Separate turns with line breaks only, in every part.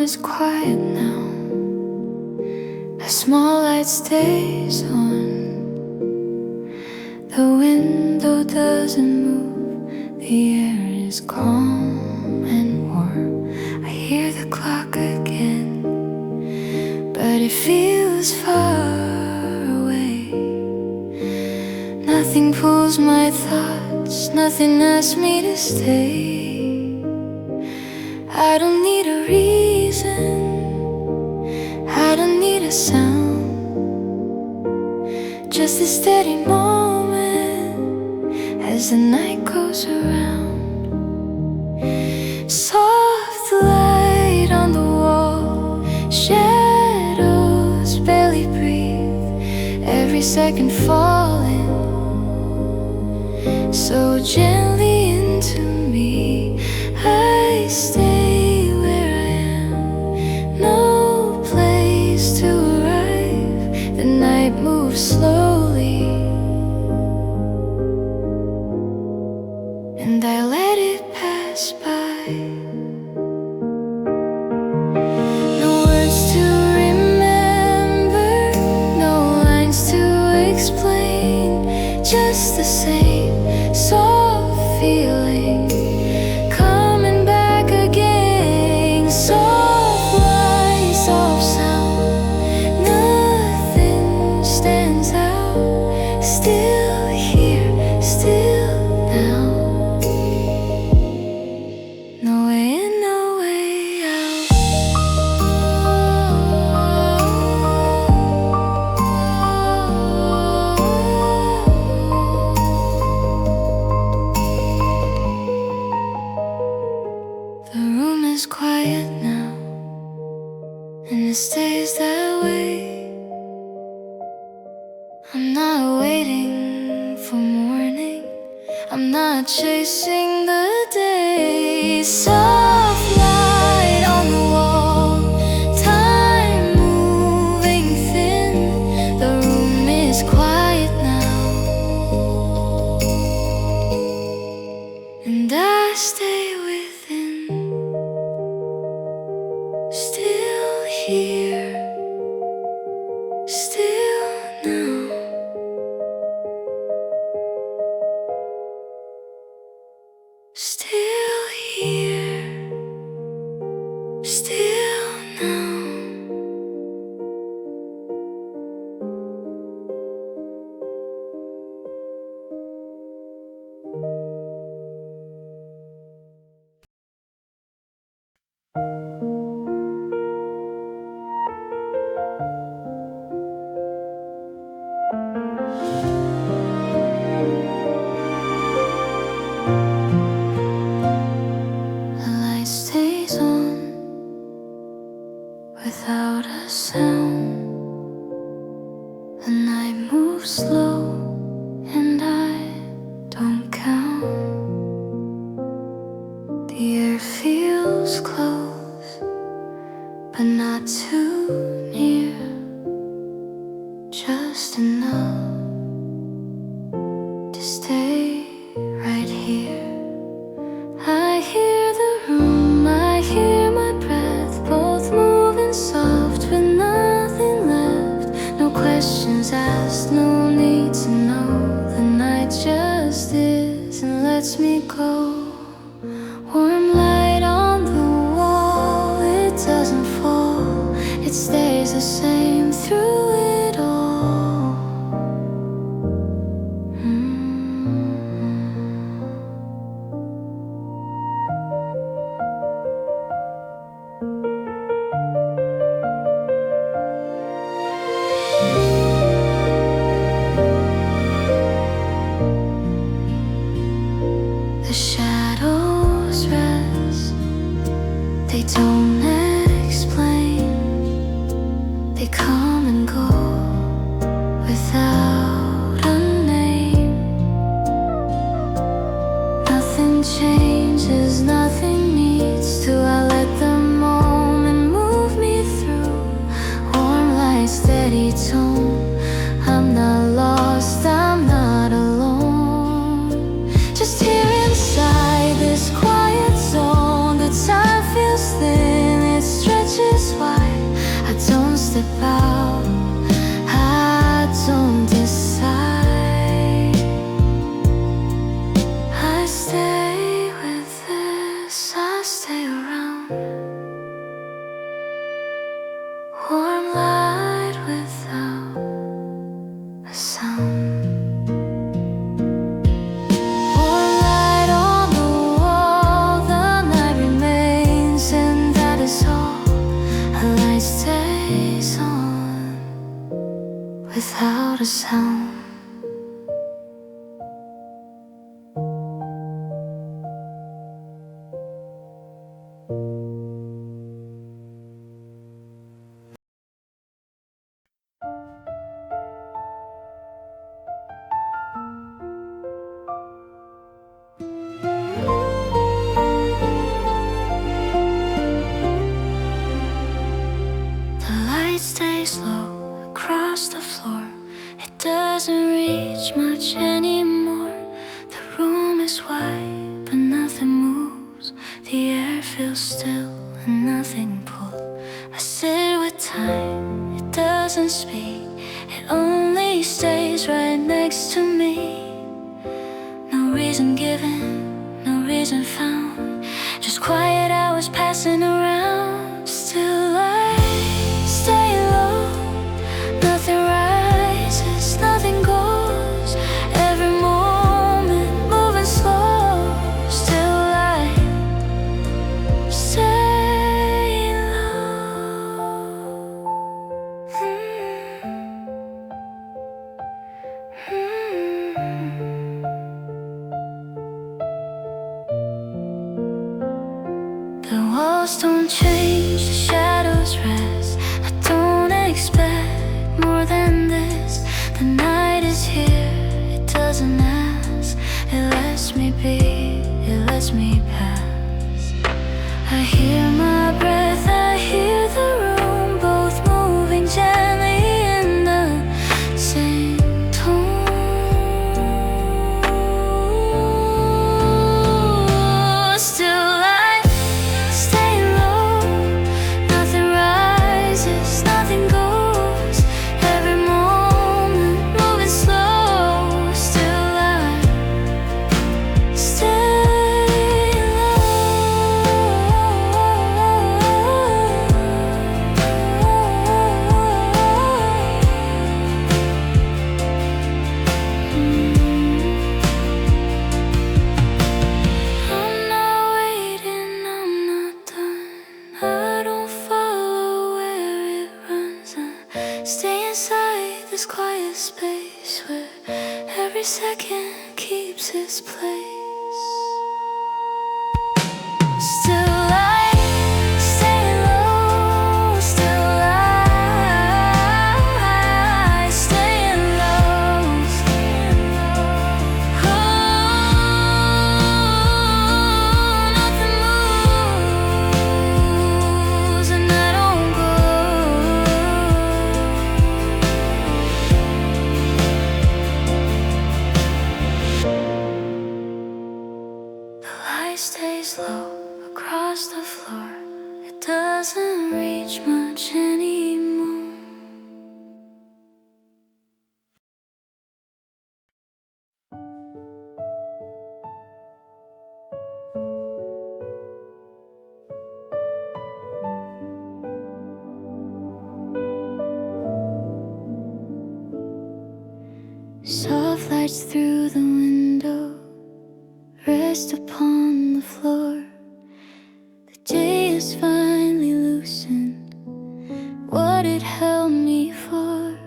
is quiet now. A small light stays on. The window doesn't move. The air is calm and warm. I hear the clock again, but it feels far away. Nothing pulls my thoughts, nothing asks me to stay. I don't need a reason, I don't need a sound, just a steady moment as the night goes around. Soft light on the wall, shadows barely breathe, every second falling so gently into me. I stay where I am, no place to arrive. The night moves slowly, and I let it pass by. No words to remember, no lines to explain, just the same soft feeling coming back again. Soft light, soft sound, nothing stands out. Still here, still now. No way in, no way out. The room is quiet now, and it stays that way. I'm not waiting for morning, I'm not chasing the day. Soft light on the wall, time moving thin. The room is quiet now, and I stay within. Still here, still now. Still here, still now. The light stays on without a sound. The night moves slow and I don't count. The air feels close, but not too near, just enough to stay right here. I hear the room, I hear my breath, both moving soft with nothing left. No questions asked, no need to know. The night just is and lets me go. Warm light on the wall, it doesn't fall, it stays the same through it all. The shadows rest, they don't explain, they come and go without a name. Nothing changes, nothing needs to. I let the moment move me through. Warm light, steady tone, I'm not lost, I'm not alone. Just here inside this quiet zone, the time feels thin. I stay around. Warm light without a sound. Warm light on the wall, the night remains, and that is all. A light stays on without a sound. Stays low across the floor. It doesn't reach much anymore. The room is white, but nothing moves. The air feels still and nothing pulls. I sit with time, it doesn't speak. It only stays right next to me. No reason given, no reason found. Just quiet hours passing around. Still I stay low. Nothing rises, nothing goes. Every moment moving slow. Still I stay low. The walls don't change, the shadows rest. I don't expect more than this. The night is here, it doesn't ask. It lets me be, it lets me pass. I hear my breath, I hear the room, both moving gently in the same tone. Still I stay low. Nothing rises, nothing goes. Every moment moving slow. Still I stay I'm not waiting, I'm not done. I don't follow where it runs. I stay inside this quiet space where every second keeps its place. Still I stay low. Still I stay low. Oh, nothing moves and I don't go. The light stays low across the floor. It doesn't reach much anymore. Soft lights through the window rest upon the floor. The day is finally loosened what it held me for.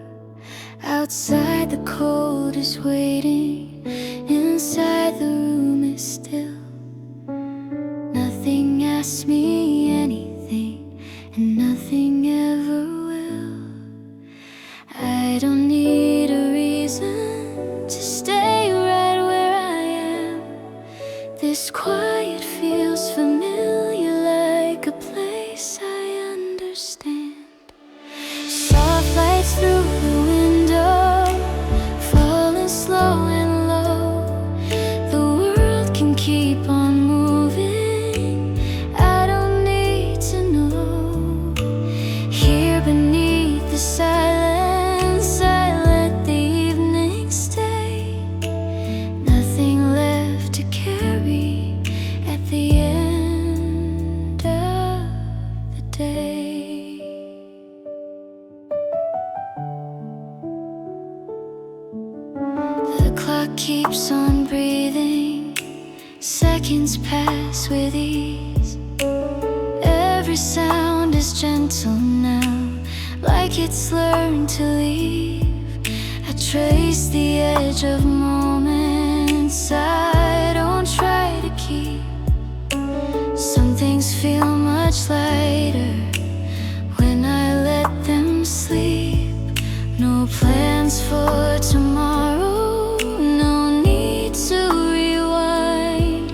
Outside the cold is waiting, inside the room is still. Nothing asks me anything, and nothing ever will. I don't need a reason to stay right where I am. This quiet feels familiar, like a place I understand. Soft lights through the window, falling slow and low. The world can keep on moving. I don't keeps on breathing. Seconds pass with ease. Every sound is gentle now, like it's learned to leave. I trace the edge of moments I don't try to keep. Some things feel much lighter when I let them sleep. No plans for tomorrow, no need to rewind.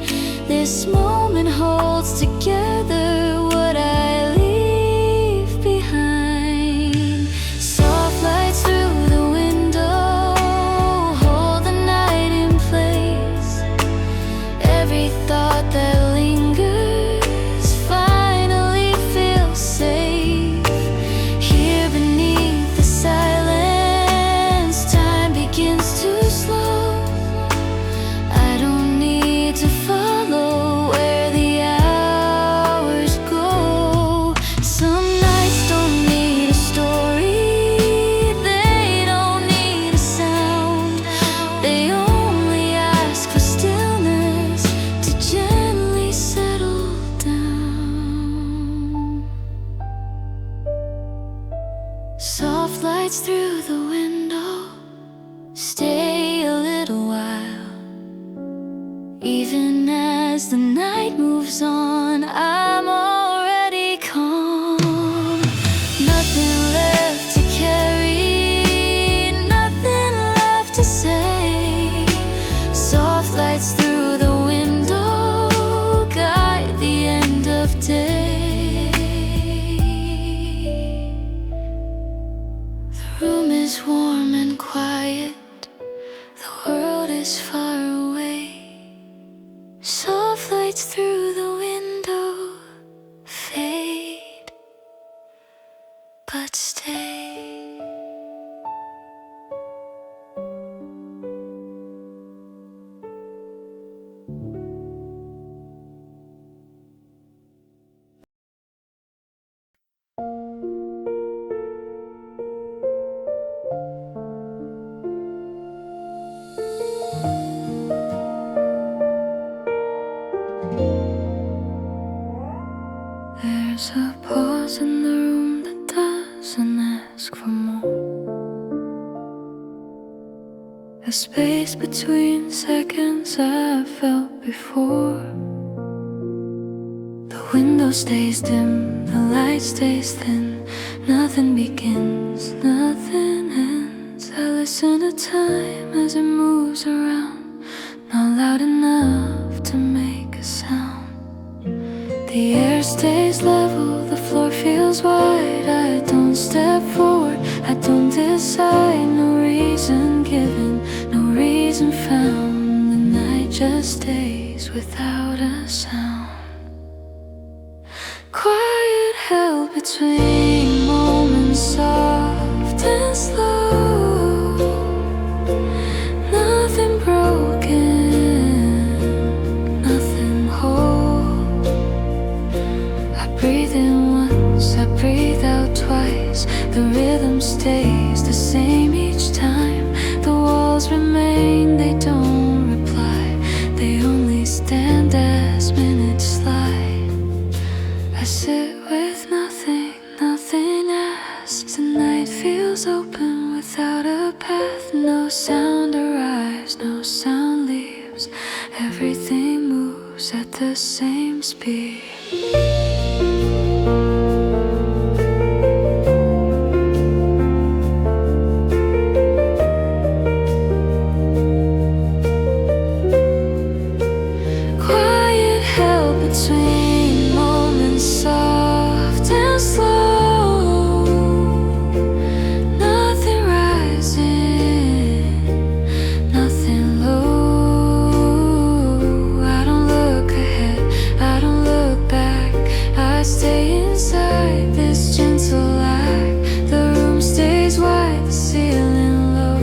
This moment holds together what I leave behind. Soft lights through the window hold the night in place. Every thought that lingers finally feels safe. Here beneath the silence, time begins to slow. I don't need to follow where the hours go. Some nights don't need a story, they don't need a sound. They only ask for stillness to gently settle down. Soft lights through the window, stay a little while. Even as the night moves on, I'm already calm. Nothing left to carry, nothing left to say. Soft lights through the window guide the end of day. The room is warm and quiet, the world is far away. Soft lights through the window fade, but stay. There's a pause in the room that doesn't ask for more. A space between seconds I've felt before. The window stays dim, the light stays thin. Nothing begins, nothing ends. I listen to time as it moves around, not loud enough to make a sound. The air stays level, the floor feels wide. I don't step forward, I don't decide. No reason given, no reason found. The night just stays without a sound. Quiet held between moments soft and slow. Nothing broken, nothing whole. I breathe in once, I breathe out twice. The rhythm stays the same each time. The walls remain, they don't reply. They only stand as minutes slide. I sit with nothing, nothing asks. The night feels open without a path. No sound arrives, no sound leaves. Everything moves at the same speed. Quiet held between moments soft and slow. Nothing rising, nothing low. I don't look ahead, I don't look back. I stay inside this gentle act. The room stays wide, the ceiling low.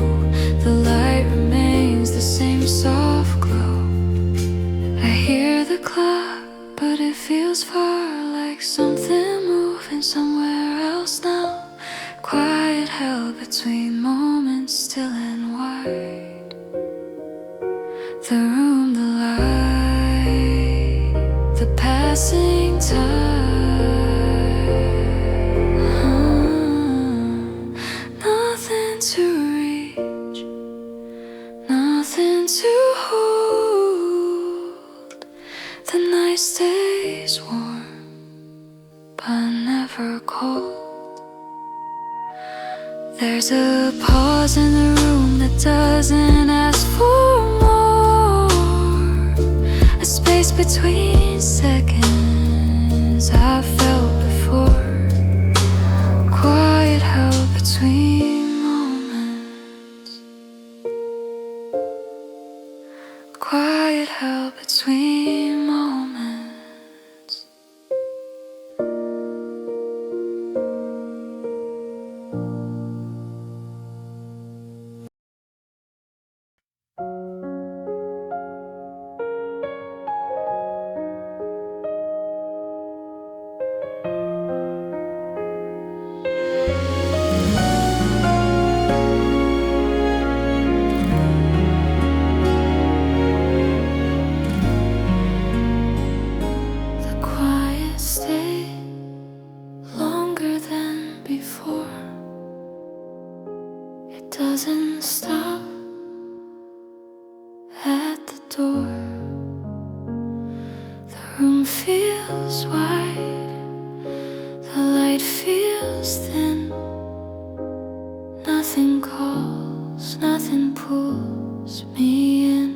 The light remains the same soft glow. I hear the clock, but it feels far, like something moving somewhere else now. Quiet held between moments still and wide. never call. There's a pause in the room that doesn't ask for more. A space between seconds I've felt before. Quiet held between moments. Quiet held between moments. Doesn't stop at the door. The room feels wide, the light feels thin. Nothing calls, nothing pulls me in.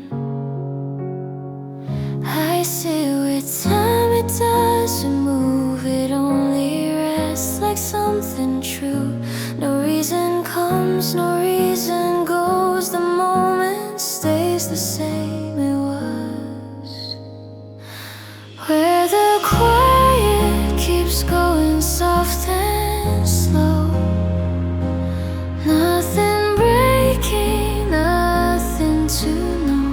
I sit with time, it doesn't move, it only rests like something true. No reason comes, no reason goes, the moment stays the same it was. Where the quiet keeps going soft and slow. Nothing breaking, nothing to know.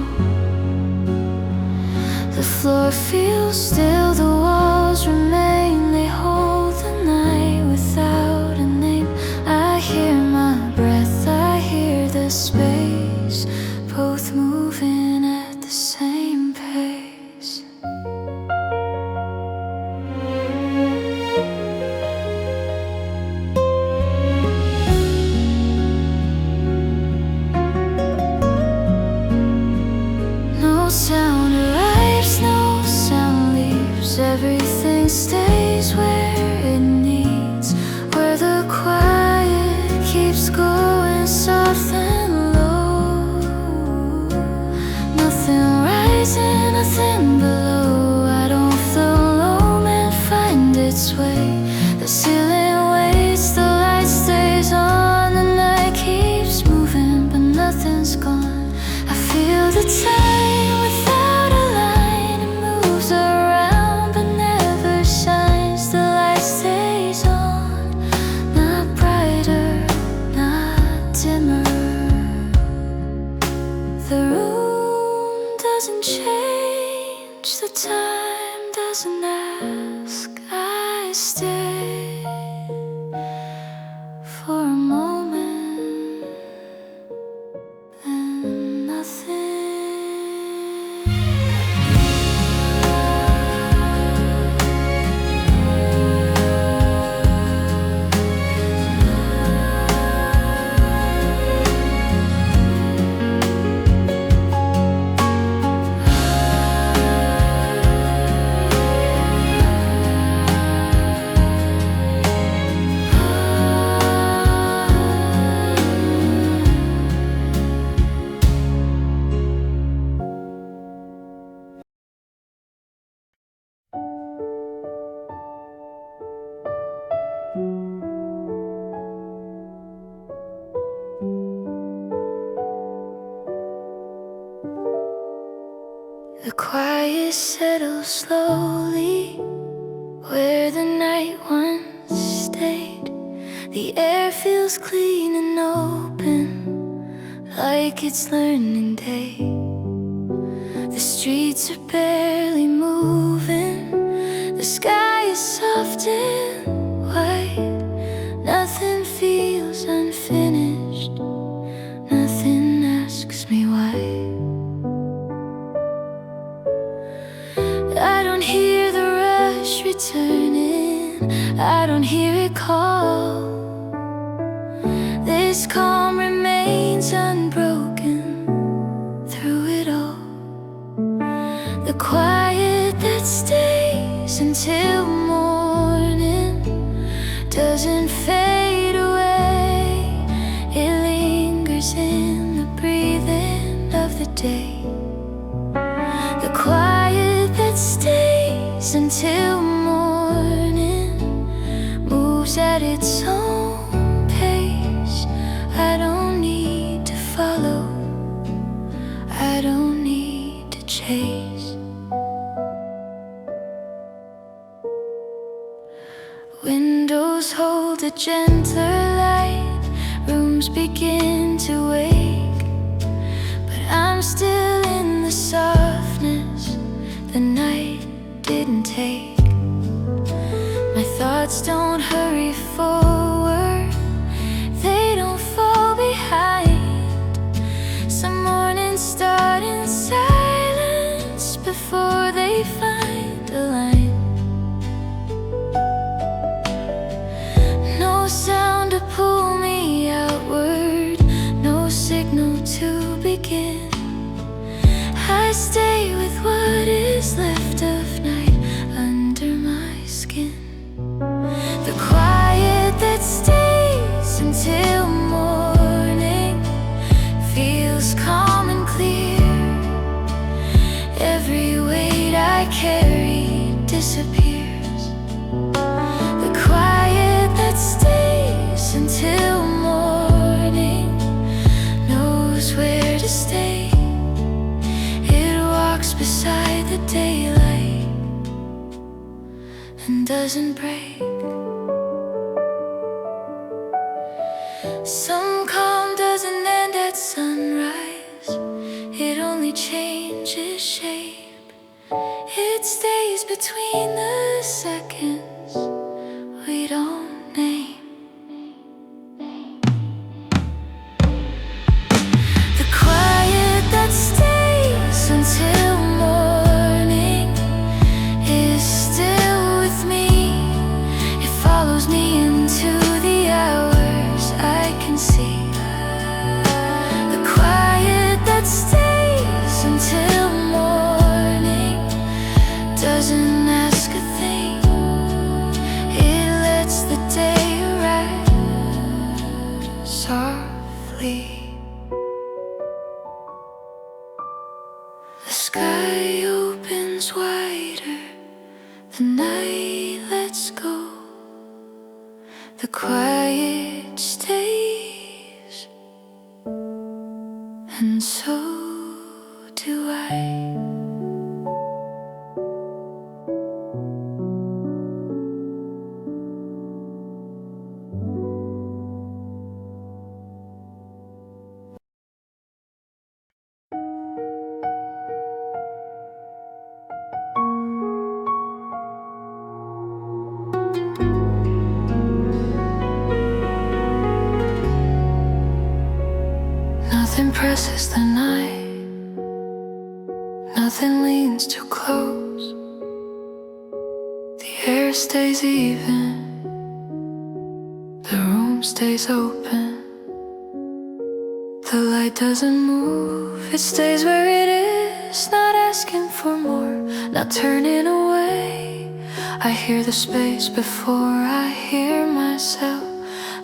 The floor feels still, the walls remain, they hold the night without a name. I hear my breath, I hear the space, both moving at the same pace. No sound arrives, no sound leaves, everything stays where it needs. Where the quiet keeps going soft and low. Nothing rising, nothing below. I don't feel low, man, find its way. The ceiling waits, the light stays on, the night keeps moving, but nothing's gone. I feel the time without a line, it moves around but never shines. The light stays on, not brighter, not dimmer. The room doesn't change, the time doesn't ask. I stay for a moment and nothing. The quiet settles slowly where the night once stayed. The air feels clean and open, like it's learning day. The streets are barely moving, the sky is soft and white. Nothing feels unfinished, nothing asks me why. I don't hear the rush returning, I don't hear it call. This calm remains unbroken through it all. The quiet that stays until morning, day. The quiet that stays until morning moves at its own pace. I don't need to follow, I don't need to chase. Windows hold a gentler light, rooms begin to wake, but I'm still in the softness the night didn't take. My thoughts don't hurry forward, they don't fall behind. Some mornings start in silence before they find a line. No sound to pull me outward, no signal to begin. I stay with what is left of night under my skin. The quiet that stays until morning feels calm and clear. Every weight I carry disappears. The quiet that stays until morning knows where to stay. It walks beside the daylight and doesn't break. Some calm doesn't end at sunrise, it only changes shape. It stays between the seconds we don't name. The quiet that stays until morning is still with me. It follows me into the hours I can see. The quiet that stays until morning doesn't ask a thing. It lets the day arrive softly. The sky opens wider, the night lets go. The quiet stays, and so do I. Nothing presses the night, nothing leans too close. The air stays even, the room stays open. The light doesn't move, it stays where it is, not asking for more, not turning away. I hear the space before I hear myself.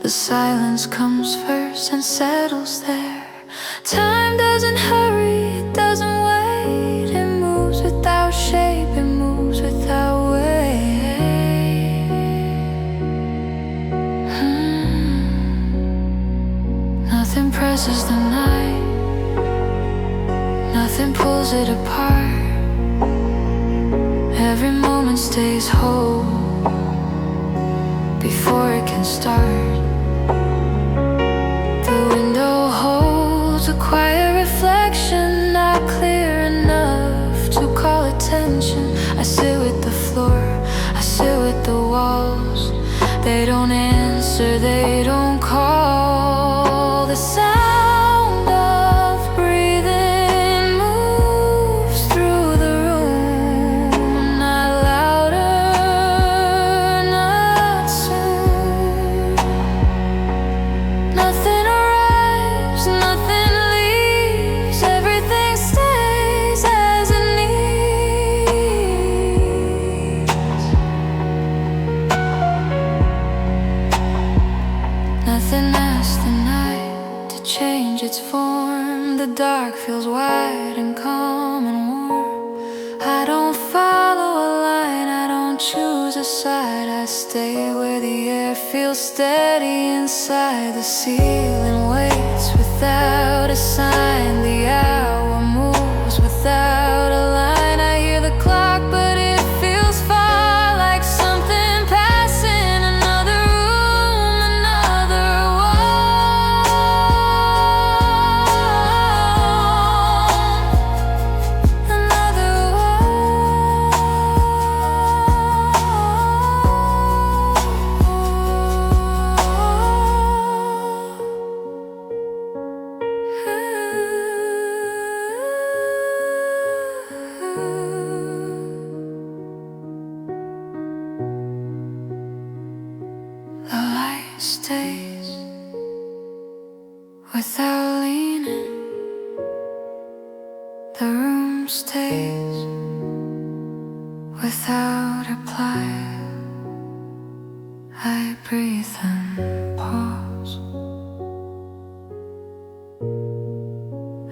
The silence comes first and settles there. Time doesn't hurry, it doesn't wait. It moves without shape, it moves without weight. Nothing presses the night, nothing pulls it apart. Every moment stays whole before it can start. The window holds a quiet reflection, not clear enough to call attention. I sit with the floor, I sit with the walls. They don't answer, they don't call. The sound of breathing moves through the room, not louder, not soon. Nothing arrives, nothing leaves, everything stays as it needs. Nothing asks the night to change its form. The the dark feels wide and calm and warm. I don't follow a line, I don't choose a side. I stay where the air feels steady inside. The ceiling waits without a sign. The hour moves without a line. I hear the clock but it feels far, like something passing another room, another wall, another the light stays without leaning. The room stays without reply. I breathe and pause,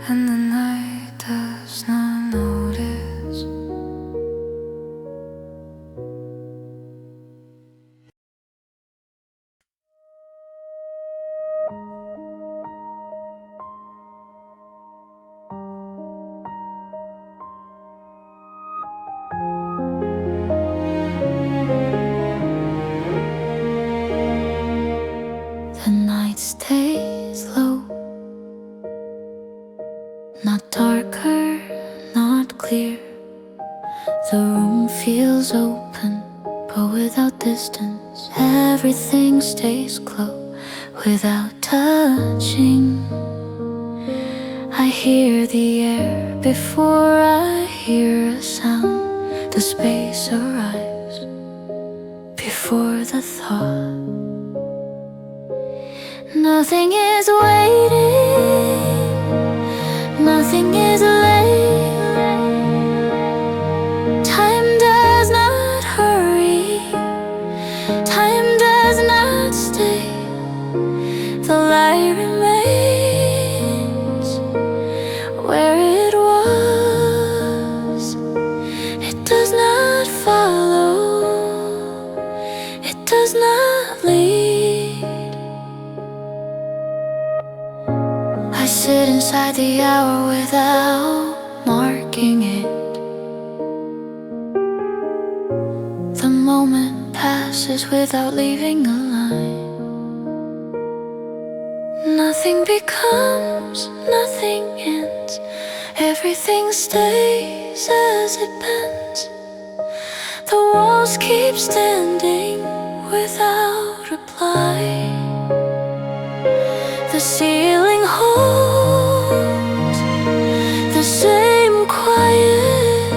and the night does not notice. The night stays low, not darker, not clear. The room feels open, but without distance. Everything stays close, without touching. I hear the air before I hear a sound. The space arrives before the thought. Nothing is waiting, nothing is late. Time does not hurry, time does not stay. The light remains where it was. It does not follow, it does not lead. I sit inside the hour without marking it. The moment passes without leaving a line. Nothing becomes, nothing ends. Everything stays as it bends. The walls keep standing without reply. The ceiling holds the same quiet.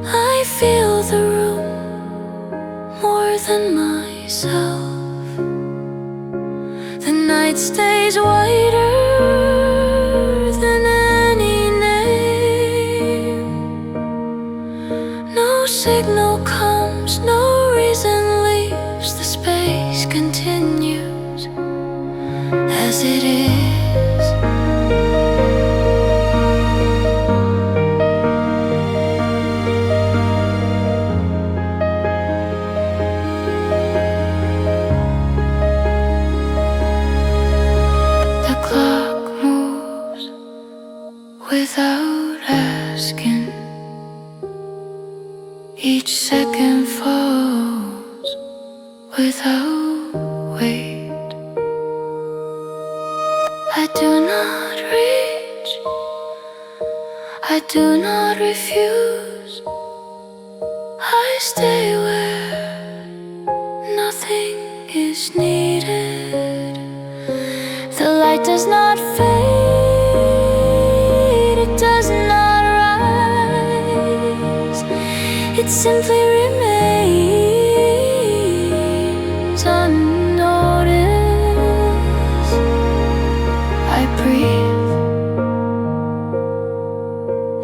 I feel the room more than myself. The night stays whiter than any name. No signal comes, no reason leaves. The space continues as it is. The clock moves without asking. Each second falls without weight. I do not reach, I do not refuse. I stay where nothing is needed. The light does not fade, it does not rise. It simply remains unnoticed. I breathe,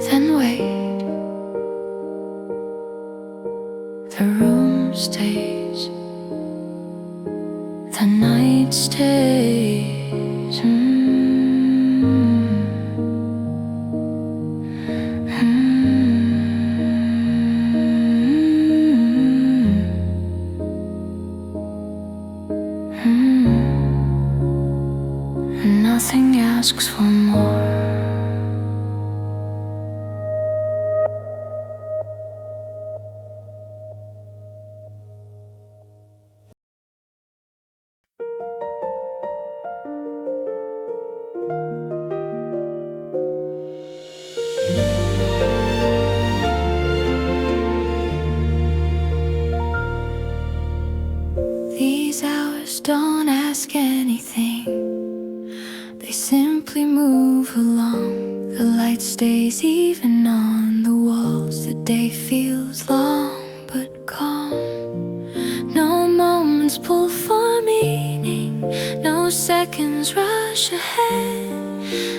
then wait. The room stays, the night stays. asks for more. These hours don't ask anything. They simply move along. The light stays even on the walls. The day feels long but calm. No moments pull for meaning. No seconds rush ahead.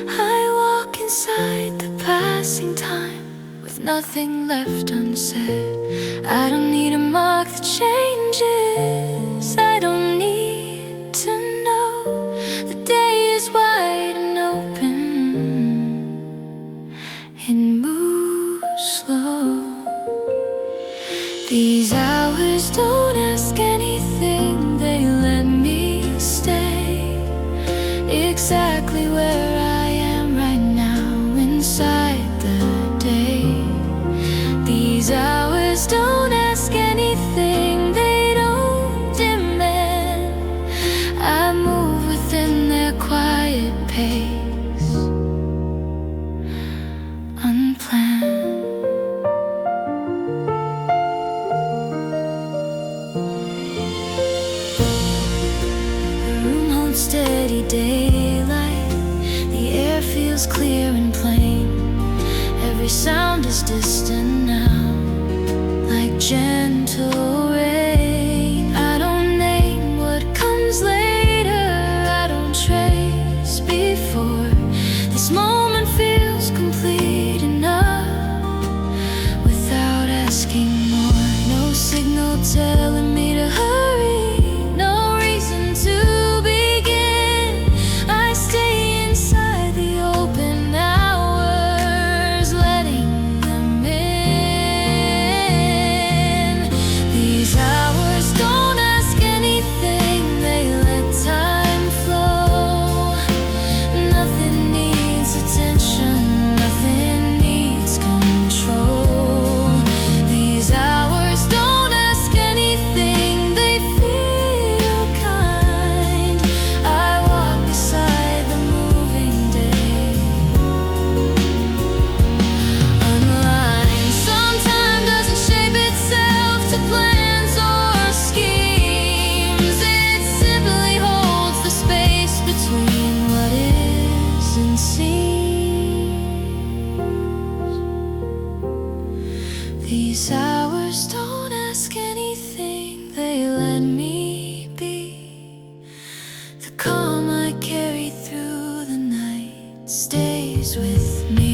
I walk inside the passing time with nothing left unsaid. I don't need a mark that changes. I don't need to know. The day is wide and open. It moves slow. These hours don't ask anything. They let me stay exactly where I am right now, inside the day. These hours don't ask anything. They don't demand. I move within their quiet pace, unplanned. The room holds steady daylight. The air feels clear and plain. Every sound is distant now, like gentle rain. I don't name what comes later. I don't trace before. This moment feels complete enough without asking more. No signal telling me to hurry. No reason to begin. I stay inside the open hours, letting them in. These hours don't ask anything. They let time flow. Nothing needs attention. Nothing needs control. These hours don't ask anything. They feel kind. I walk beside the moving day, unlined. Some time doesn't shape itself to plans or schemes. It simply holds the space between what is and seems. These hours don't ask anything. They let me be. The calm I carry through the night stays with me.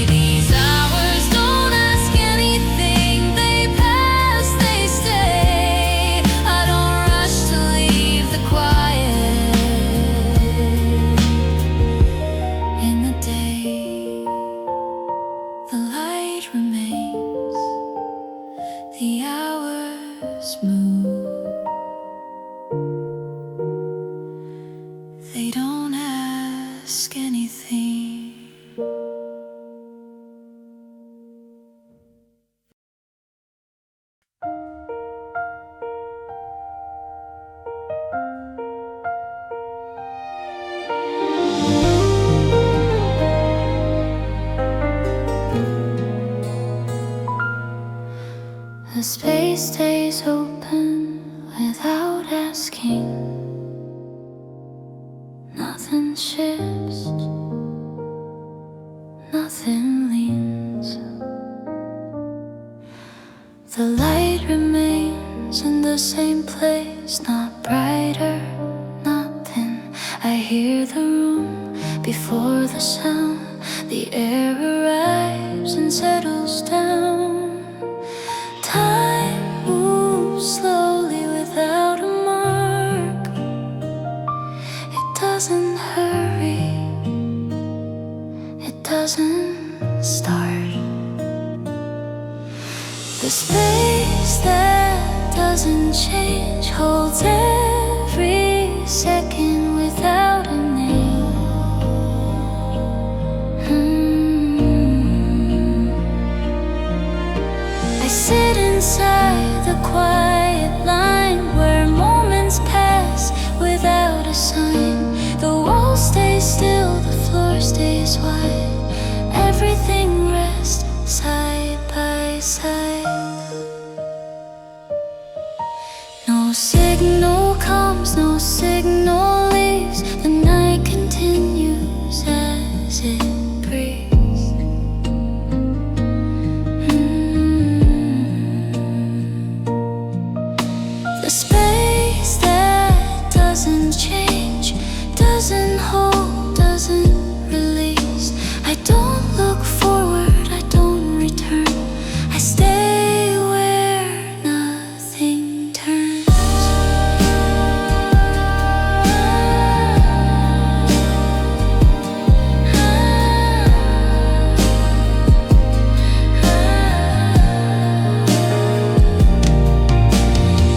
These hours don't ask anything. They pass, they stay. I don't rush to leave the quiet in the day. The light remains. The hours move. They don't ask anything. The space stays open without asking. Nothing shifts, nothing leans. The light remains in the same place, not brighter, not thin. I hear the room before the sound. The air arrives and settles down. Time moves slowly without a mark. It doesn't hurry. It doesn't start. The space that doesn't change holds every second without a name. everything rests side by side. No signal comes, no signal leaves. The night continues as it breathes. The space that doesn't change, doesn't hold, doesn't release. I don't look forward, I don't return. I stay where nothing turns.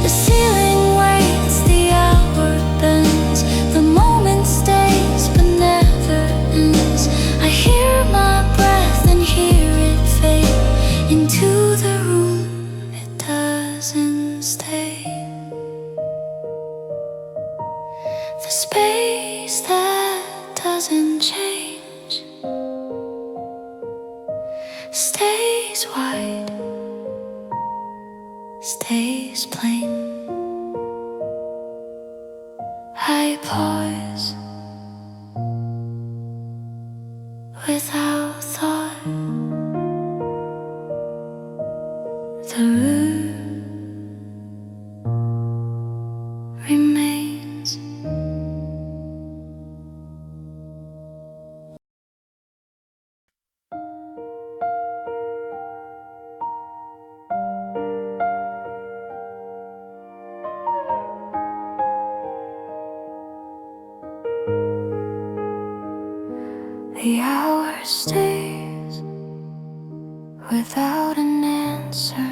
The ceiling waits, the hour bends, the moment stays but never ends. I hear my breath and hear it fade into the room. It doesn't stay. The space that doesn't change stays wide, stays plain. I pause without thought. The room remains. The hour stays without an answer.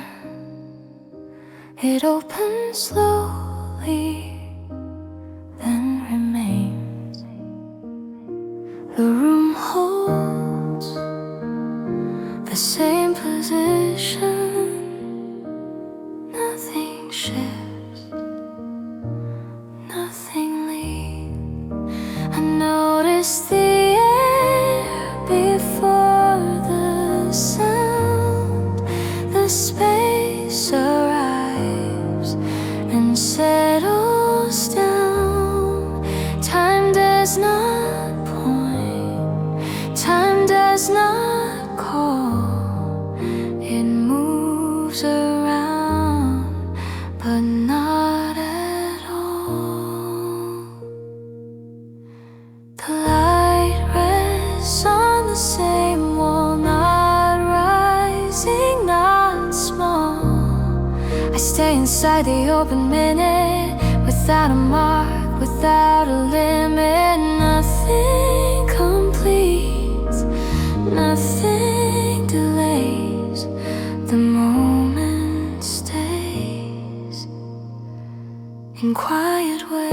It opens slowly, then remains. The room holds the same position. Nothing shifts, nothing leaves. I notice the air before the sound. The space arrives and settles down. Time does not point, time does not call. It moves around, but not at all. The light rests on the same wall, not rising, not small. I stay inside the open minute, without a mark, without a limit. Nothing completes, nothing delays. The moment stays in quiet ways.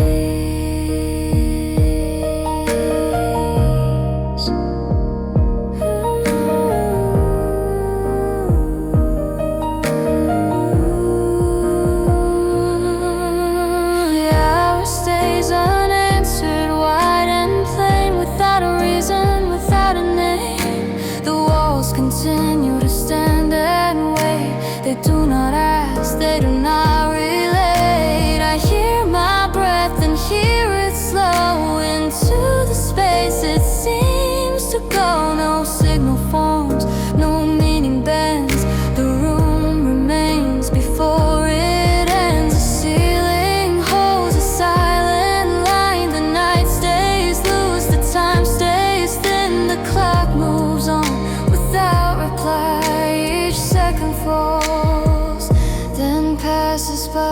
The hour stays unanswered, wide and plain, without a reason, without a name. The walls continue to stand and wait. They do not ask, they do not relate. I hear my breath and hear it slow into the space it seems to go. No signal forms, no meaning bends. The room remains before it ends. The ceiling holds a silent line. The night stays loose, the time stays thin. The clock moves on without reply. Each second falls, then passes by.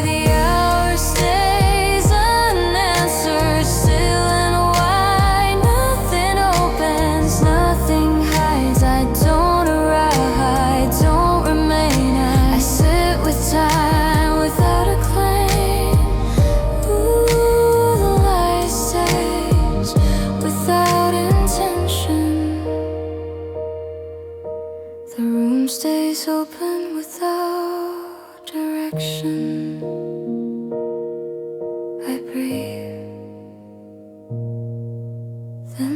The hour stays unanswered, still and wide. Nothing opens, nothing hides. I don't arrive, I don't remain. I sit with time without a claim. Ooh, the light stays without intention. The room stays open without direction. I breathe, then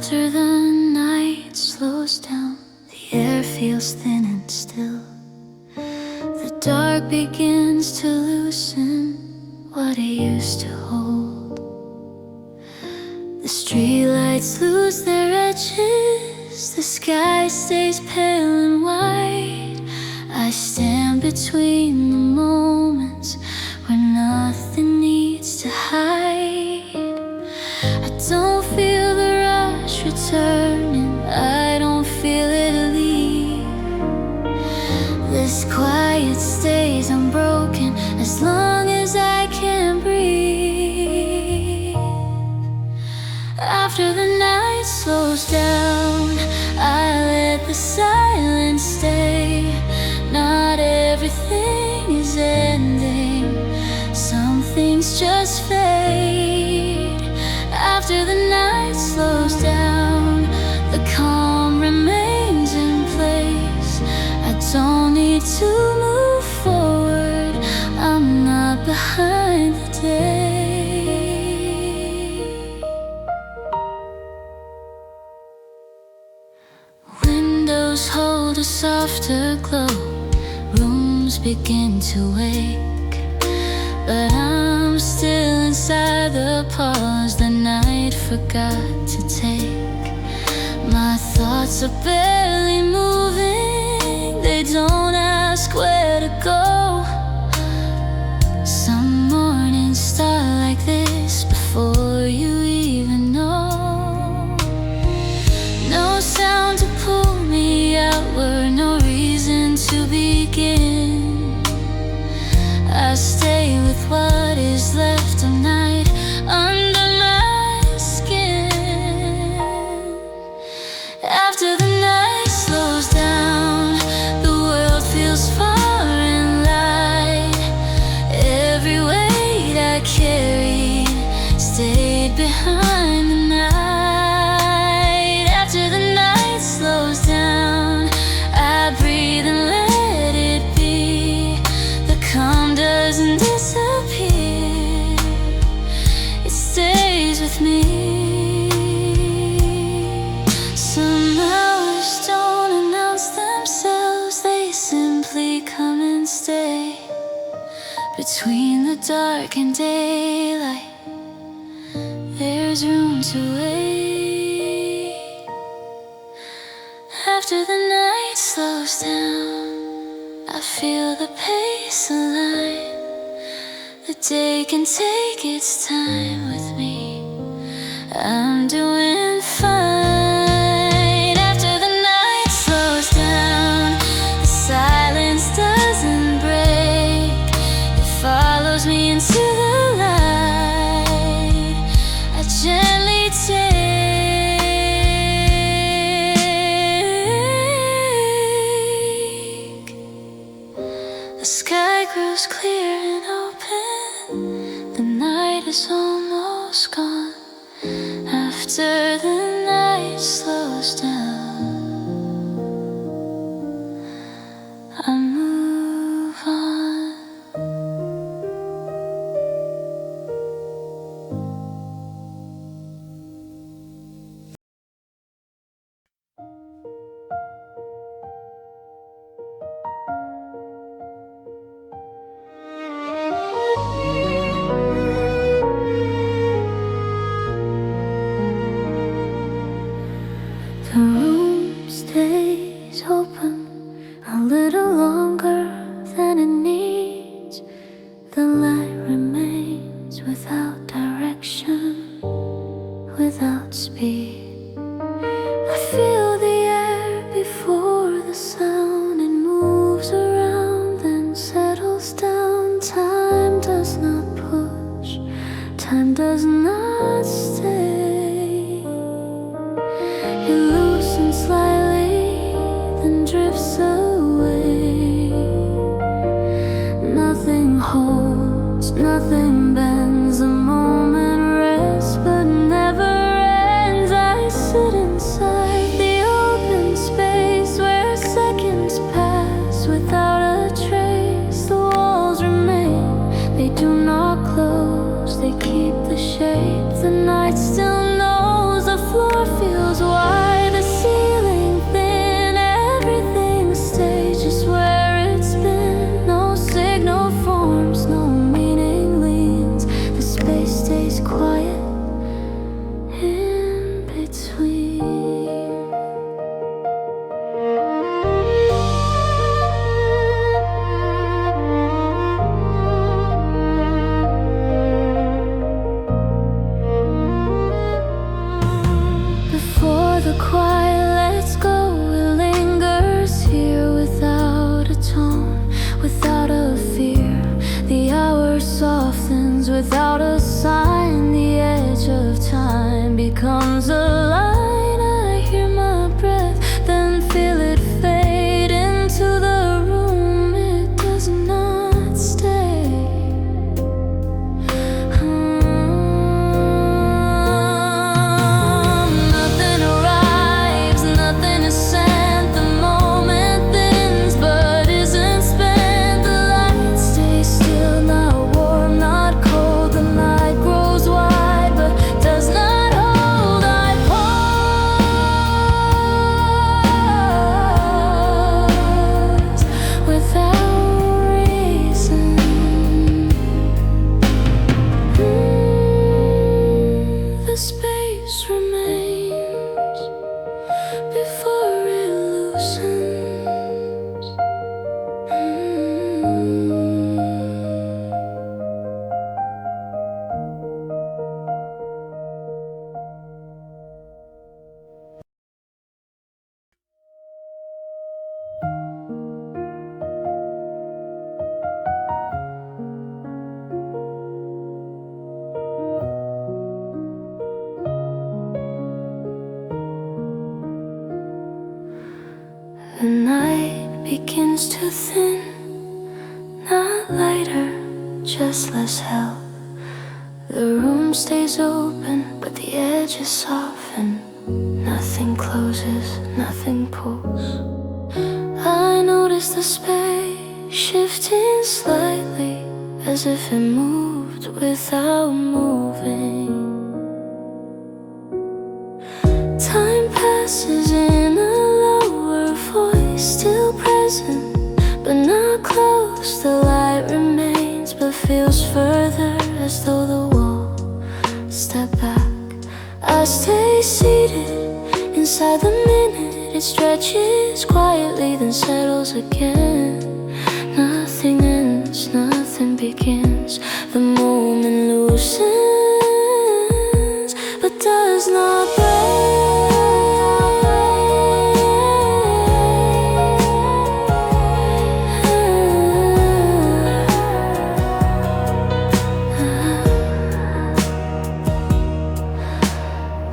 After the night slows down, the air feels thin and still. The dark begins to loosen what it used to hold. The streetlights lose their edges, the sky stays pale and white. I stand between the moments where nothing needs to hide. I don't feel the rush returning, I don't feel it leave. This quiet stays unbroken as long as I can breathe. After the night slows down, I let the silence stay. Not everything is ending, some things just fade. After the night slows down, the calm remains in place. I don't need to move forward, I'm not behind the day. Windows hold a softer glow, rooms begin to wake, but I'm still inside the pause the night forgot to take. My thoughts are barely moving, they don't ask where to go. Some mornings start like this before you even know. No sound to pull me outward, no reason to begin. I stay with what is left of night under my skin. After the night slows down, the world feels far and light. Every weight I carried stayed behind the night. After the night slows down, I breathe and let it be. The calm doesn't disappear, it stays with me. Some hours don't announce themselves, they simply come and stay. Between the dark and daylight, there's room to wait. After the night slows down, I feel the pace align. The day can take its time with me, I'm doing fine. After the night slows down, the silence doesn't break, it follows me into the light. I gently take. The sky grows clear and open, the night is almost gone. After the night slows down, I move on. The room stays open a little longer than it needs. The light remains without direction, without speed. I feel the air before the sound, it moves around then settles down. Time does not push, time does not stay. It loosens slightly, then drifts away. Nothing holds, nothing bends. The moment rests, but never ends. the quiet lets go. It lingers here without a tone, without a fear. The hour softens without a sign. The edge of time becomes a line. I hear my breath, then feel it fade into the room. It does not stay. Nothing arrives, nothing is sent. The moment thins but isn't spent. The light stays still, not warm, not cold. The night grows wide but does not hold. I pause without reason. The space remains before it loosens. The night begins to thin, not lighter, just less hell. The room stays open, but the edges soften. Nothing closes, nothing pulls. I notice the space shifting slightly, as if it moved without moving. Time passes in a lower voice, still present, but not close. The light remains, but feels further, as though the wall stepped back. I stay seated inside the minute. It stretches quietly, then settles again. Nothing ends, nothing begins. The moment loosens, but does not break.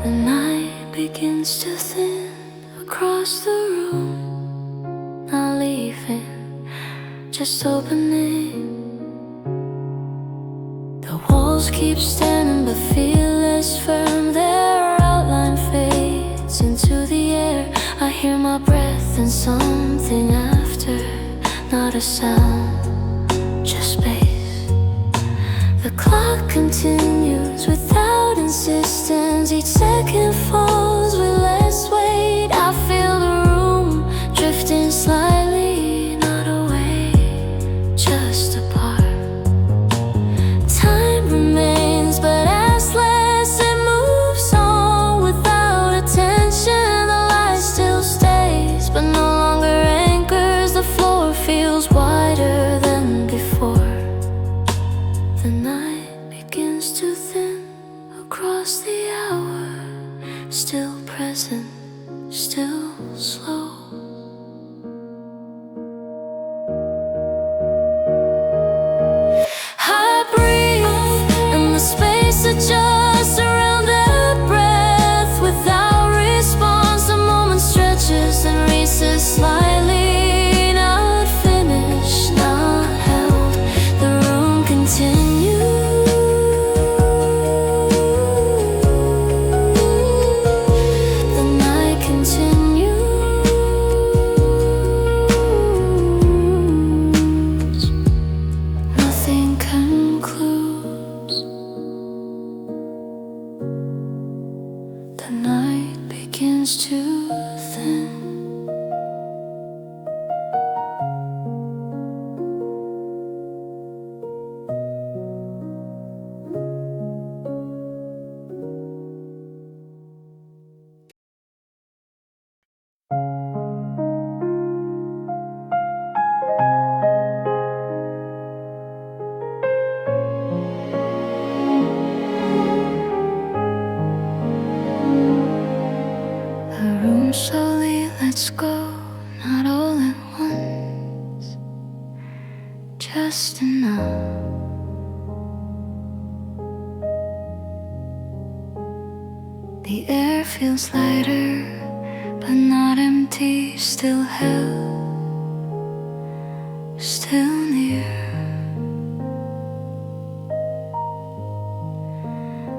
The night begins to thin across the room. Not leaving, just opening. The walls keep standing but feel less firm. Their outline fades into the air. I hear my breath and something after. Not a sound, just space. The clock continues without insistence. Each second falls with less weight. I feel the room drifting slightly, not away, just apart. Time remains, but as less it moves on without attention. The light still stays, but no longer anchors. The floor feels wider than before. The night begins to thin across the hour. Still present, still slow. I breathe, and the space adjusts around that breath. Without response, the moment stretches and races slightly. Not finished, not held. The room continues. The night continues. Nothing concludes. The night begins to thin. let's go, not all at once, just enough. The air feels lighter, but not empty, still held, still near.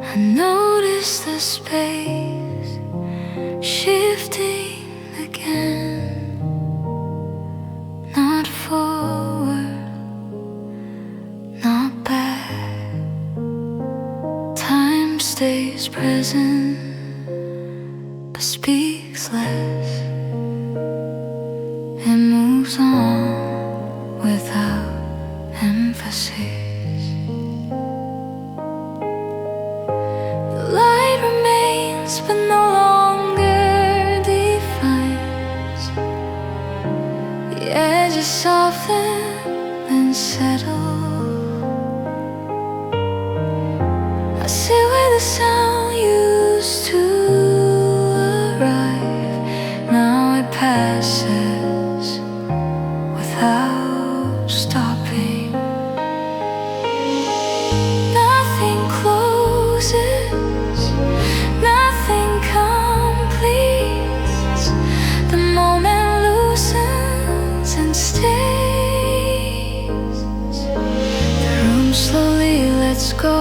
I notice the space shifting again, not forward, not back. Time stays present, but speaks less. It moves on without emphasis. But no longer defines. The edges soften and settle. I see where the sound used to arrive. Now it passes without stopping. Nothing closes, nothing completes. The moment loosens and stays. The room slowly lets go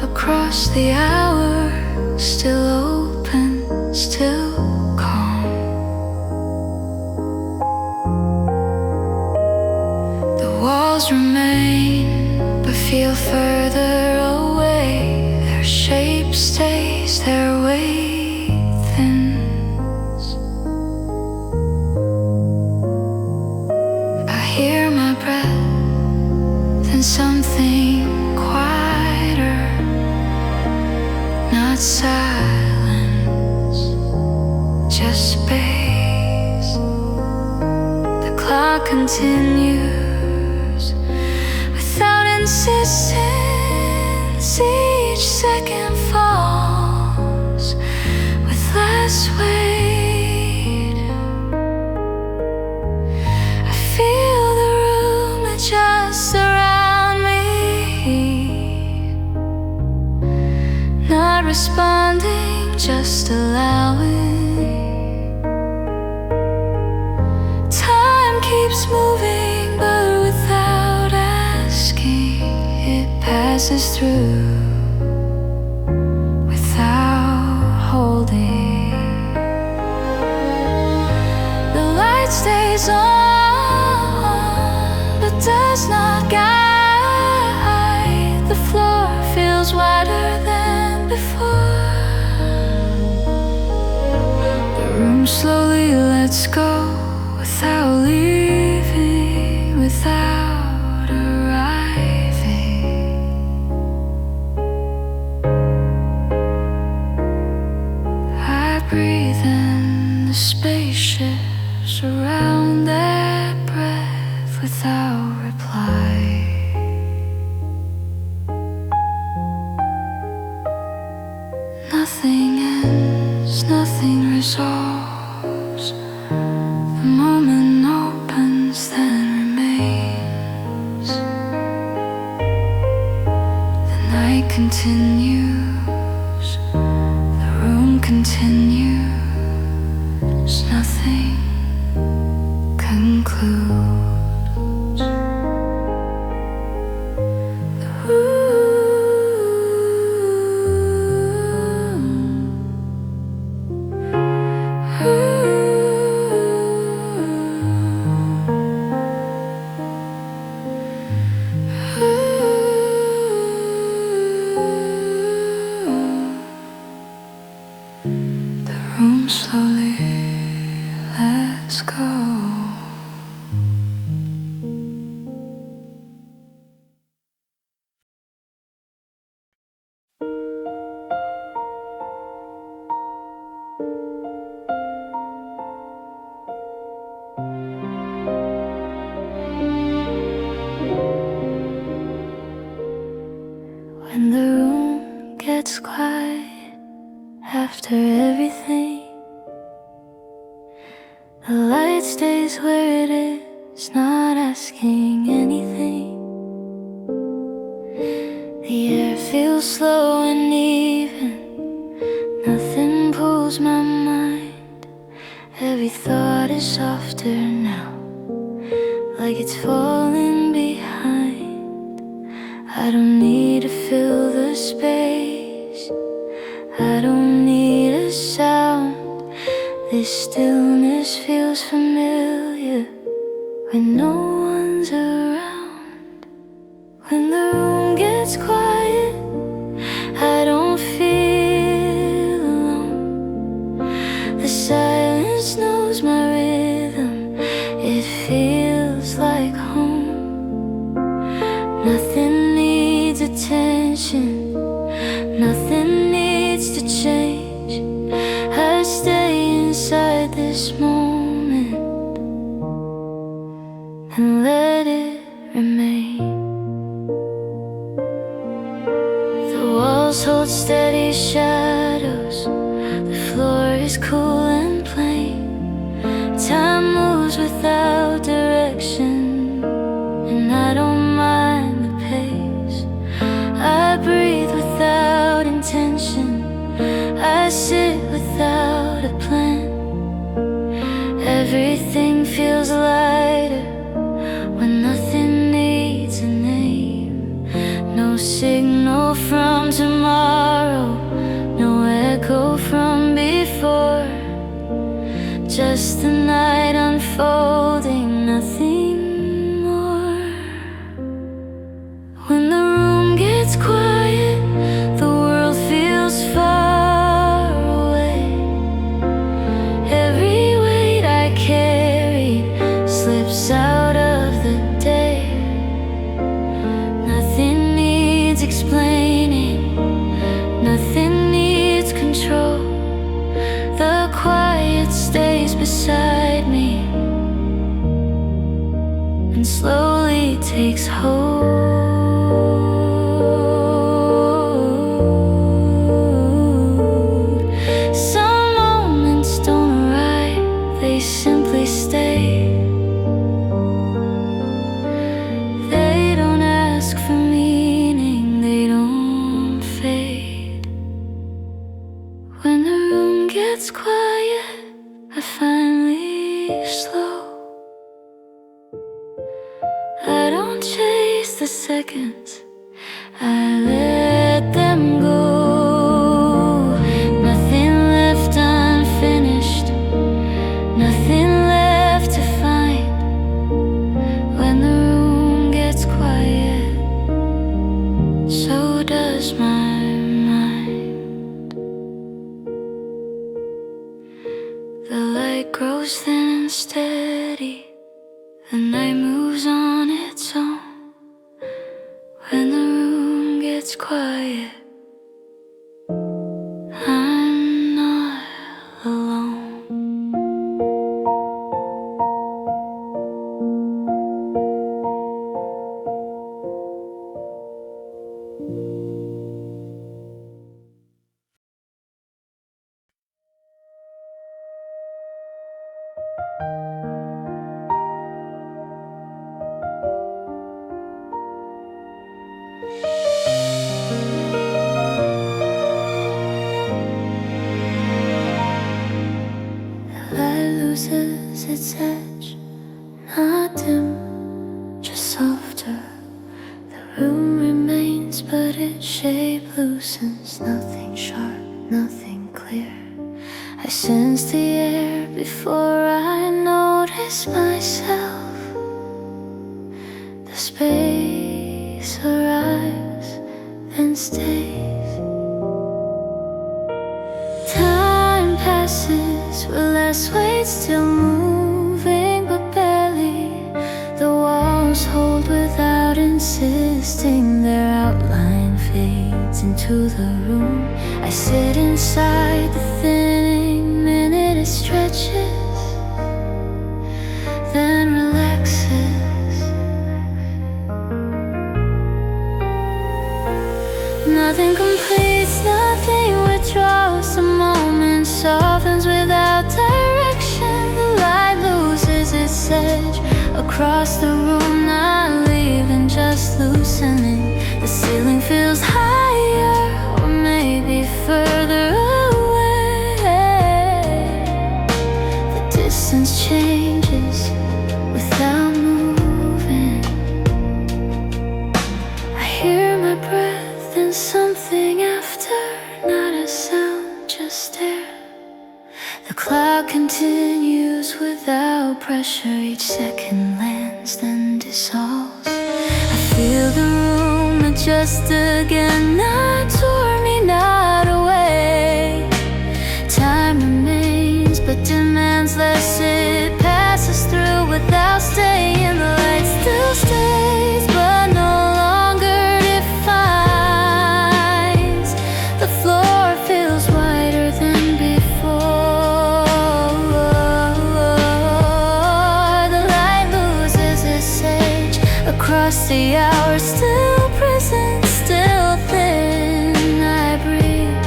across the hours, still open, still calm. The walls remain, but feel further away. Their shape stays, their weight thins. I hear my breath, then something quieter, not silence, just space. The clock continues without insistence. Each second falls with less weight. I feel the room adjust around me, not responding, just allowing. Time keeps moving, but without asking, it passes through without holding. The light stays on, but does not guide. The floor feels wider than before. The room slowly lets go without leaving, without arriving. I breathe in the space shifts around that breath without reply. Nothing ends, nothing resolves. The moment opens, then remains. The night continues, the room continues, nothing concludes. The room slowly lets go. When the room gets quiet after everything, The light stays where it is, not asking anything. The air feels slow and even, nothing pulls my mind. Every thought is softer now, like it's falling behind. I don't need to fill the space, I don't need a sound. This stillness feels familiar when no one's around. When the room gets quiet, I don't feel alone. The silence knows my rhythm, it feels like home. Nothing needs attention, nothing needs to change. I stay inside this moment and let it remain. The walls hold steady shadows, the floor is cool and plain. Time moves without direction, and I don't mind the pace. I breathe without intention, I sit without a plan. Everything feels lighter when nothing needs a name. No signal from tomorrow, no echo from before. Just the night unfolding, nothing more. When the room gets quiet, the world feels far away. Every weight I carried slips out of the day. Nothing needs explaining, nothing needs control. The quiet stays beside me and slowly takes hold. Some moments don't arrive, they simply stay. They don't ask for meaning, they don't fade. When the room gets quiet, I finally slow. I don't chase the seconds, I let them go. Nothing left unfinished, nothing left to find. When the room gets quiet, so does my mind. The light grows thin and steady, the night moves on its own. When the room gets quiet, I'm not alone. The light loses its edge, not dim, just softer. The room remains, but its shape loosens. Nothing sharp, nothing clear. I sense the air before I notice myself. The space arrives and stays. Time passes with less weight, still moving but barely. The walls hold without insisting, their outline fades into the room. I sit inside the thinning minute, it stretches, then relaxes. Nothing completes, nothing withdraws. The moment softens without direction. The light edge. Across the room, not leaving, just loosening. The ceiling feels higher, or maybe further away. The distance changes without moving. I hear my breath and something after, not a sound, just air. The clock continues without pressure. Each second lands, then dissolves. I feel the room adjust again, not toward me, not away. Time remains, but demands less. It passes through without staying. The light still stays, but no longer defines. The floor feels wider than before. The light loses its age across the hours, still present, still thin. I breathe,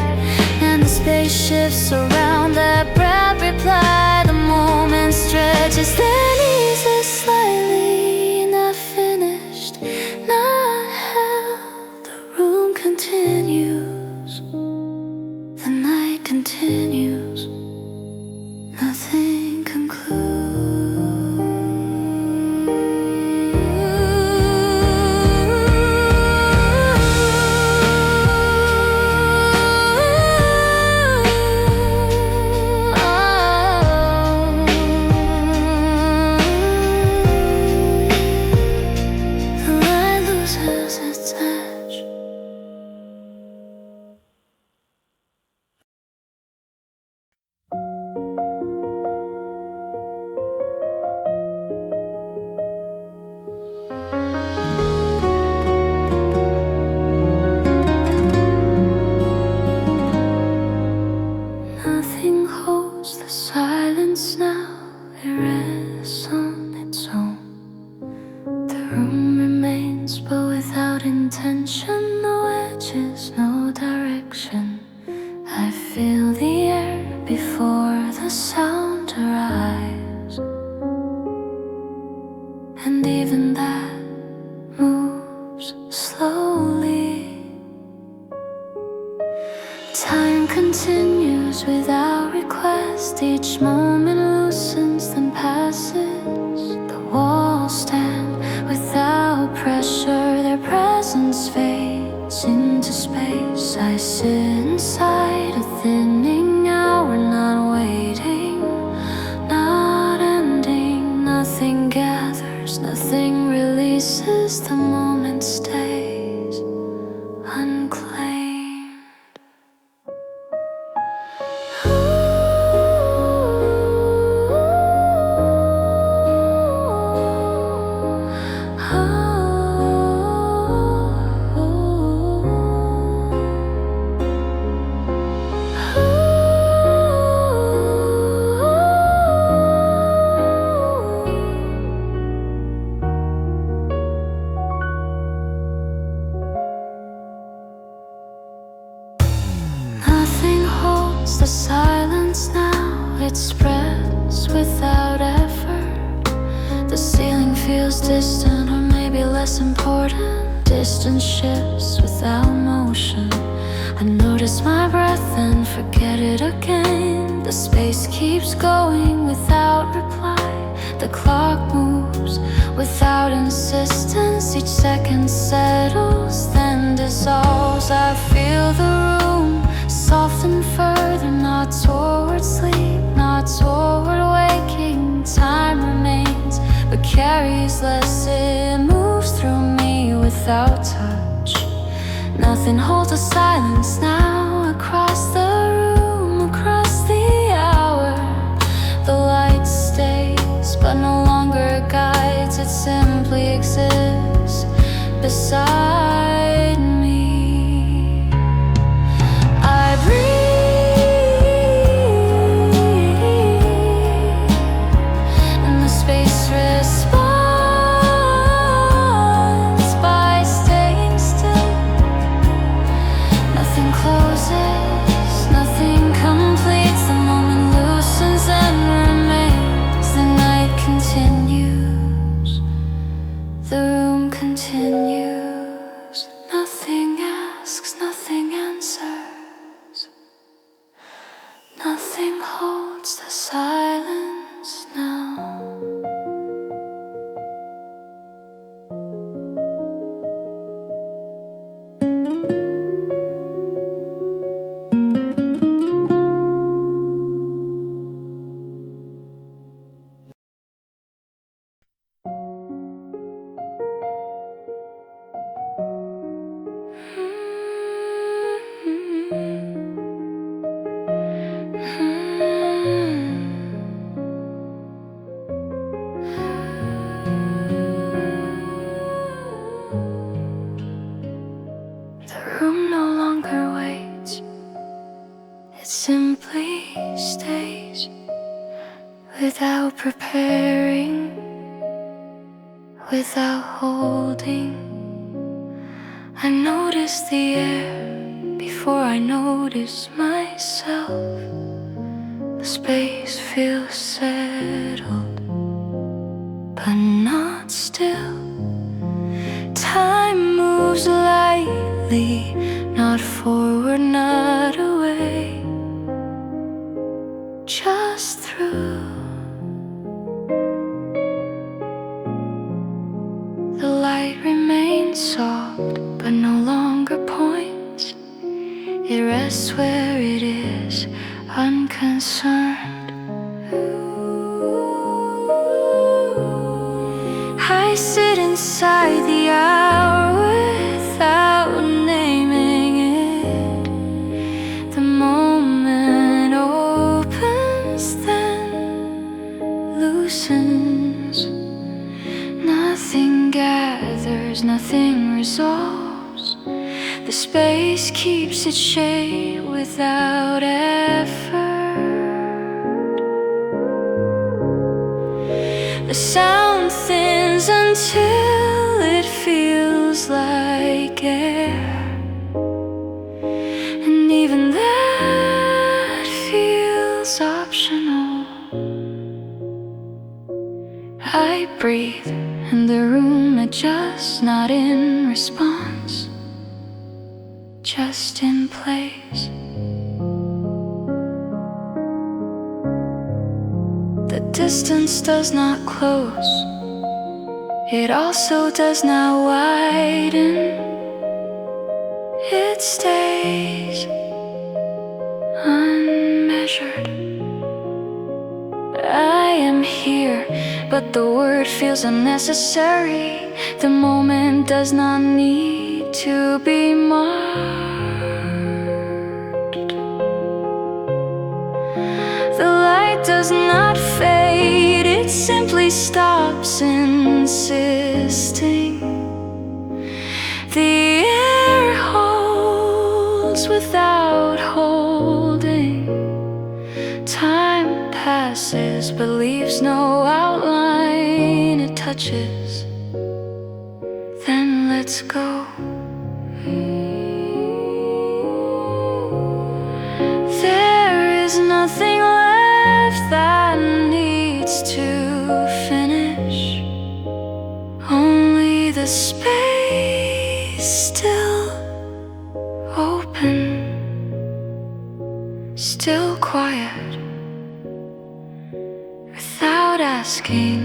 and the space shifts around. That breath reply, the moment stretches, then eases slightly. Not finished, not held. The room continues, the night continues. Nothing concludes. The light loses its edge. Nothing holds the silence now. It rests on its own. The room remains, but without intention. No edges, no direction. I feel the air before the sound arrives, and even that moves slowly. Time continues without request. Each moment loosens, then passes. The walls stand without pressure. Their presence fades into space. I sit inside a thinning hour, not waiting, not ending. Nothing gathers, nothing releases. The moment stays unclaimed. Nothing holds the silence now. It spreads without effort. The ceiling feels distant, or maybe less important. Distance shifts without motion. I notice my breath and forget it again. The space keeps going without reply. The clock moves without insistence. Each second settles, then dissolves. I feel the room soften further, not toward sleep, not toward waking. Time remains, but carries less. It moves through me without touch. Nothing holds a silence now. Across the room, across the hour, the light stays, but no longer guides. It simply exists beside me. I breathe, and the space responds by staying still. Nothing closes, nothing completes. The moment loosens and remains. The night continues. Nothing holds the silence now. Simply stays without preparing, without holding. I notice the air before I notice myself. The space feels settled, but not still. Time moves lightly, not forward, not away, just through. The light remains soft, but no longer points. It rests where it is, unconcerned. I sit inside the hour without naming it. The moment opens, then loosens. Nothing gathers, nothing resolves. The space keeps its shape without effort. The sound thins until it feels like air, and even that feels optional. I breathe and the room adjusts, not in response, just in place. The distance does not close, it also does not widen. It stays unmeasured. I am here, but the word feels unnecessary. The moment does not need to be marked. The light does not fade, it simply stops insisting. The air holds without holding. Time passes but leaves no outline. It touches, then lets go. There is nothing left that needs to finish. Only the space still open, still quiet, without asking,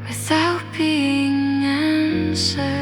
without being answered.